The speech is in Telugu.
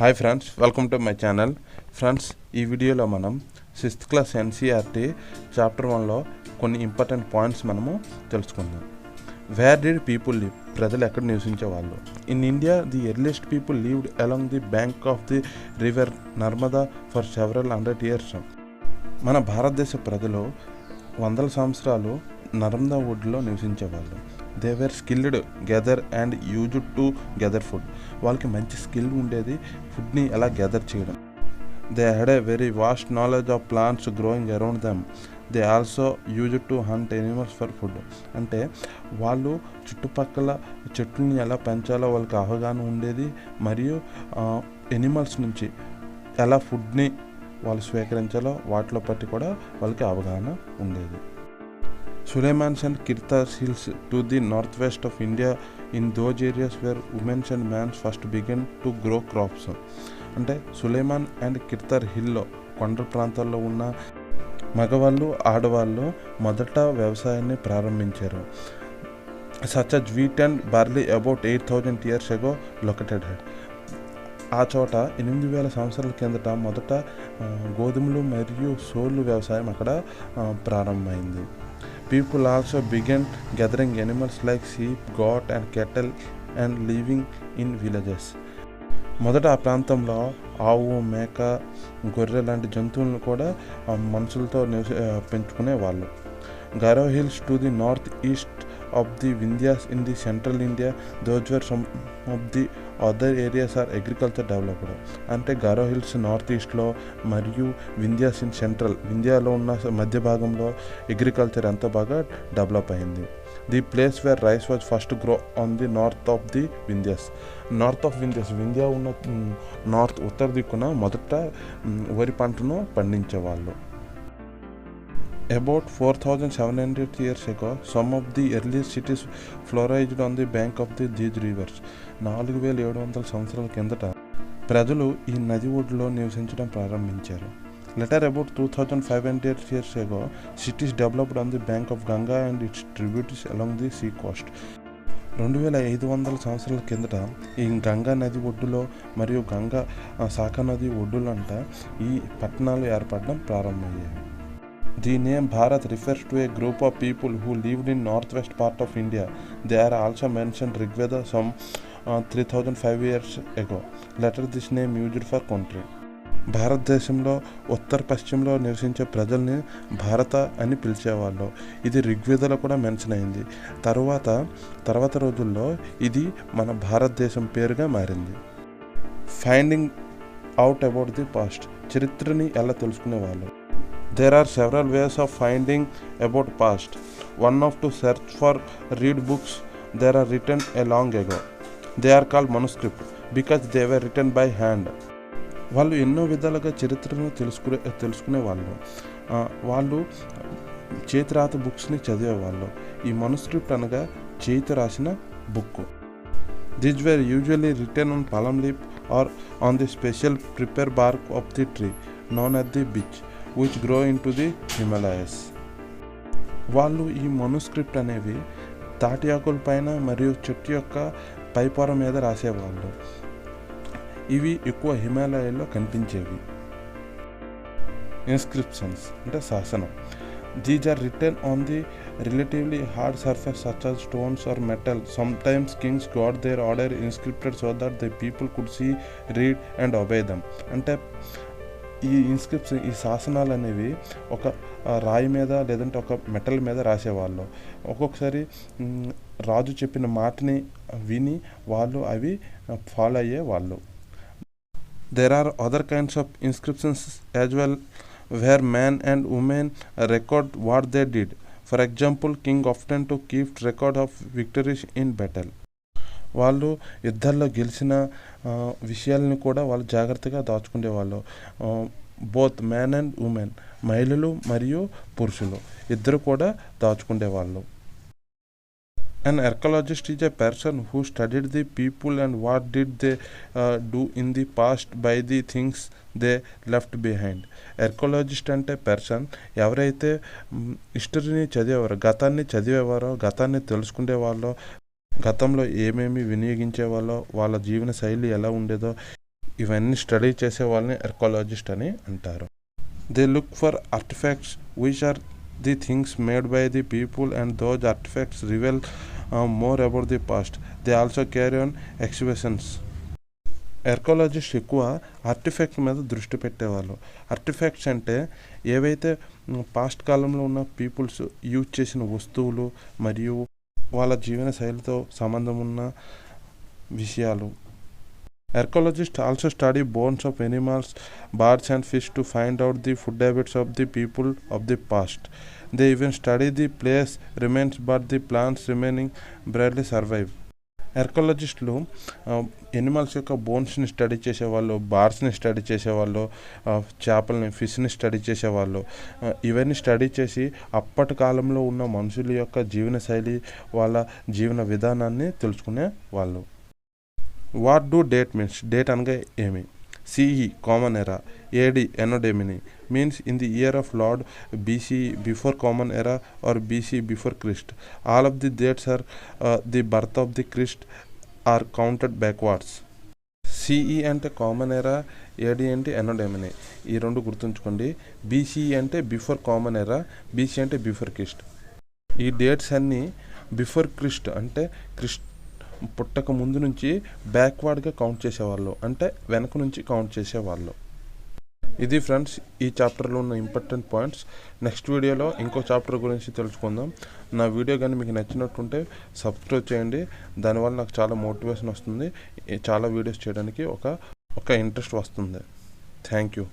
Hi friends, welcome to my channel. Friends, ఈ వీడియోలో మనం 6th క్లాస్ ncert చాప్టర్ 1లో కొన్ని ఇంపార్టెంట్ పాయింట్స్ మనము తెలుసుకుందాం. Where did people live? ప్రజలు ఎక్కడ నివసించేవాళ్ళు? In India the earliest people lived along the bank of the river Narmada for several 100 years. మన భారతదేశ ప్రజలు వందల సంవత్సరాలు నర్మదా ఒడ్డులో నివసించేవాళ్ళు. They were skilled gather and used to gather food. వాళ్ళకి మంచి స్కిల్ ఉండేది ఫుడ్ని ఎలా గెదర్ చేయడం. They had a very vast knowledge of plants growing around them. They also used to hunt animals for food. అంటే వాళ్ళు చుట్టుపక్కల చెట్లని ఎలా పెంచాలో వాళ్ళకి అవగాహన ఉండేది, మరియు ఎనిమల్స్ నుంచి ఎలా ఫుడ్ని వాళ్ళు స్వీకరించాలో వాటిలో పట్టి కూడా వాళ్ళకి అవగాహన ఉండేది. Suleiman's and Kirtar's hills to the northwest of India, in those areas where women and men first began to grow crops. అంటే సులేమాన్ అండ్ కిర్తార్ హిల్లో కొండ ప్రాంతాల్లో ఉన్న మగవాళ్ళు ఆడవాళ్ళు మొదట వ్యవసాయాన్ని ప్రారంభించారు. Such as wheat and barley about 8,000 years ago located here. ఆ చోట 8,000 సంవత్సరాల కిందట మొదట గోధుమలు మరియు సోళ్ళు వ్యవసాయం అక్కడ ప్రారంభమైంది. People also began gathering animals like sheep, goat and cattle and living in villages. మొదట ఆ ప్రాంతంలో ఆవు, మేక, గొర్రె లాంటి జంతువులను కూడా మనుషులతో పెంచుకునేవాళ్ళు. Garo hills to the north east of the Vindhyas in the central India, those were some of the other areas are agriculture developed. అంటే గారో హిల్స్ నార్త్ ఈస్ట్లో మరియు వింధ్యాస్ ఇన్ సెంట్రల్, వింధ్యాలో ఉన్న మధ్య భాగంలో అగ్రికల్చర్ ఎంతో బాగా డెవలప్ అయింది. The place where rice was first grow on the north of the Vindhya's. North of Vindhya's, Vindhya ఉన్న నార్త్ ఉత్తర దిక్కున మొదట వరి పంటను పండించేవాళ్ళు. About 4,700 years ago, some of the earliest cities flourished on the bank of these rivers. 4,700 సంవత్సరాల కిందట ప్రజలు ఈ నది ఒడ్డులో నివసించడం ప్రారంభించారు. Later, about 2,500 years ago, cities developed on the bank of Ganga and its tributaries along the sea coast. 2,500 సంవత్సరాల కిందట ఈ గంగా నది ఒడ్డులో మరియు గంగా శాఖ నది ఒడ్డులంట ఈ పట్టణాలు ఏర్పడడం ప్రారంభమయ్యాయి. The name Bharat refers to a group of people who lived in northwest part of India. They are also mentioned Rigveda some 3,500 years ago. Later this name used for country. భారతదేశంలో ఉత్తర పశ్చిమలో నివసించే ప్రజల్ని భారత అని పిలిచేవాళ్ళు. ఇది ఋగ్వేదలో కూడా మెన్షన్ అయింది. తర్వాత రోజుల్లో ఇది మన భారతదేశం పేరుగా మారింది. Finding out about the past. చరిత్రని ఎలా తెలుసుకునేవాళ్ళు. There are several ways of finding about past. One of to search for read books that are written a long ago. They are called manuscript because they were written by hand. వాళ్ళు ఎన్నో విధాలుగా చరిత్రను తెలుసుకునే వాళ్ళు చేతిరాత బుక్స్ని చదివేవాళ్ళు. ఈ మనుస్క్రిప్ట్ అనగా చేతి రాసిన book. These were usually written on palm leaf or on the special prepared bark of the tree known as the beech, which grow into the Himalayas. వాళ్ళు ఈ మనుస్క్రిప్ట్ అనేవి తాటి ఆకుల పైన మరియు చెట్టు యొక్క పైపొర మీద రాసేవాళ్ళు. ఇవి ఎక్కువ హిమాలయాల్లో కనిపించేవి. ఇన్స్క్రిప్షన్స్ అంటే శాసనం. These are written on the relatively hard surface such as stones or metal. Sometimes kings got their order inscripted so that the people could see, read and obey them. అంటే ఈ ఇన్స్క్రిప్షన్, ఈ శాసనాలు అనేవి ఒక రాయి మీద లేదంటే ఒక మెటల్ మీద రాసేవాళ్ళు. ఒక్కొక్కసారి రాజు చెప్పిన మాటని విని వాళ్ళు అవి ఫాలో అయ్యేవాళ్ళు. There are other kinds of inscriptions as well, where men and women record what they did. For example, king often to keep record of victories in battle. వాళ్ళు యుద్ధాల్లో గెలిచిన విషయాలను కూడా వాళ్ళు జాగ్రత్తగా దాచుకునేవాళ్ళు. బోత్ మ్యాన్ అండ్ ఉమెన్, మహిళలు మరియు పురుషులు ఇద్దరు కూడా దాచుకునేవాళ్ళు. An archaeologist is a person who studied the people and what did they do in the past by the things they left behind. Archaeologist అంటే పర్సన్ ఎవరైతే హిస్టరీని చదివేవారో, గతాన్ని తెలుసుకునేవాళ్ళో, గతంలో ఏమేమి వినియోగించేవాళ్ళో, వాళ్ళ జీవన శైలి ఎలా ఉండేదో ఇవన్నీ స్టడీ చేసే వాళ్ళని ఆర్కియాలజిస్ట్ అని అంటారు. They look for artefacts which are the things made by the people and those artefacts reveal more about the past. They also carry on exhibitions. Archaeologist ఎక్కువ ఆర్టిఫాక్ట్ మీద దృష్టి పెట్టేవాళ్ళు. ఆర్టిఫాక్ట్స్ అంటే ఏవైతే పాస్ట్ కాలంలో ఉన్న పీపుల్స్ యూజ్ చేసిన వస్తువులు మరియు వాళ్ళ జీవన శైలితో సంబంధం ఉన్న విషయాలు. Archaeologists also study bones of animals, birds and fish to find out the food habits of the people of the past. They even study the place remains but the plants remaining barely survive. ఆర్కియాలజిస్టులు ఎనిమల్స్ యొక్క బోన్స్ని స్టడీ చేసేవాళ్ళు, బార్స్ని స్టడీ చేసేవాళ్ళు, చేపలని ఫిష్ని స్టడీ చేసేవాళ్ళు. ఇవన్నీ స్టడీ చేసి అప్పటి కాలంలో ఉన్న మనుషుల యొక్క జీవనశైలి, వాళ్ళ జీవన విధానాన్ని తెలుసుకునే వాళ్ళు. What do date means? Date అనగా ఏమి? CE common era, AD anno domini means in the year of lord BC before common era or BC before Christ. All of the dates are the birth of the Christ are counted backwards. CE అంటే కామన్ ఎరా, ఏడి అంటే ఎనోడెమినీ. ఈ రెండు గుర్తుంచుకోండి. బీసీ అంటే బిఫోర్ కామన్ ఎరా, బీసీ అంటే బిఫోర్ క్రిస్ట్. ఈ డేట్స్ అన్నీ బిఫోర్ క్రిస్ట్ అంటే క్రిస్ట్ పుట్టక ముందు నుంచి బ్యాక్వర్డ్గా కౌంట్ చేసేవాళ్ళు, అంటే వెనక నుంచి కౌంట్ చేసేవాళ్ళు. ఇది ఫ్రెండ్స్ ఈ చాప్టర్లో ఉన్న ఇంపార్టెంట్ పాయింట్స్. నెక్స్ట్ వీడియోలో ఇంకో చాప్టర్ గురించి తెలుసుకుందాం. నా వీడియో కానీ మీకు నచ్చినట్టుంటే సబ్స్క్రైబ్ చేయండి. దానివల్ల నాకు చాలా మోటివేషన్ వస్తుంది, చాలా వీడియోస్ చేయడానికి ఒక ఇంట్రెస్ట్ వస్తుంది. Thank you.